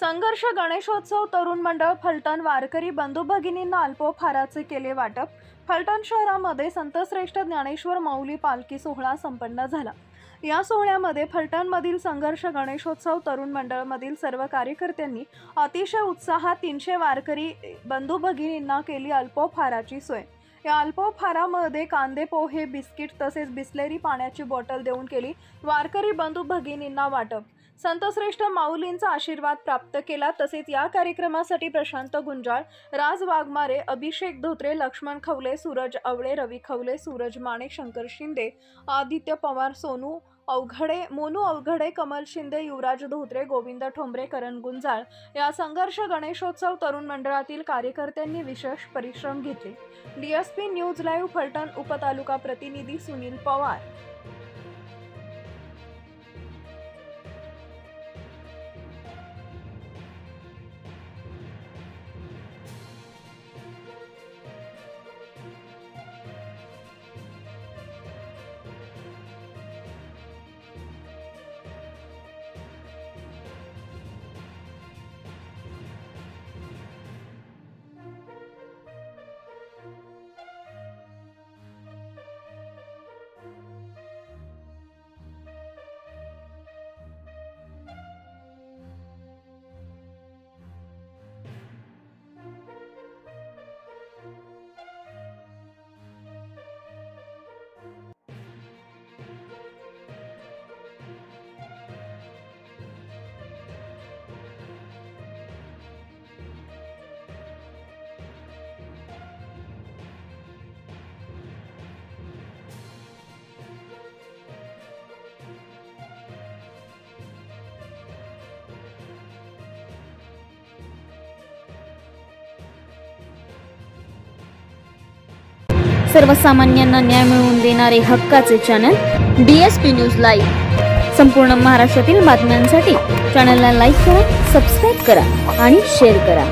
संघर्ष गणेशोत्सव तरुण मंडळ फलटण वारकरी बंधू भगिनींना अल्पोपहाराचे केले वाटप। फलटण शहरामध्ये संतश्रेष्ठ ज्ञानेश्वर माऊली पालखी सोहळा संपन्न झाला। या सोहळ्यामध्ये फलटणमधील संघर्ष गणेशोत्सव तरुण मंडळमधील सर्व कार्यकर्त्यांनी अतिशय उत्साहात 300 वारकरी बंधू भगिनींना केली अल्पोपहाराची सोय। या अल्पोपहारामध्ये कांदे पोहे बिस्किट तसेच बिस्लेरी पाण्याची बॉटल देऊन केली वारकरी बंधू भगिनींना वाटप। संतश्रेष्ठ माऊलींचा आशीर्वाद प्राप्त केला। तसेच या कार्यक्रमासाठी प्रशांत गुंजाळ, राज वाघमारे, अभिषेक धोत्रे, लक्ष्मण खवले, सूरज आवळे, रवी खवले, सूरज माने, शंकर शिंदे, आदित्य पवार, सोनू अवघडे, मोनू अवघडे, कमल शिंदे, युवराज धोत्रे, गोविंद ठोंबरे, करण गुंजाळ या संघर्ष गणेशोत्सव तरुण मंडळातील कार्यकर्त्यांनी विशेष परिश्रम घेतले। डीएसपी न्यूज लाईव्ह फलटण उपतालुका प्रतिनिधी सुनील पवार। सर्वसामान्यांना न्याय मिळवून देणारे हक्काचे चॅनल डीएसपी न्यूज लाईव्ह। संपूर्ण महाराष्ट्रातील बातम्यांसाठी चॅनलला लाईक करा, सबस्क्राईब करा आणि शेअर करा।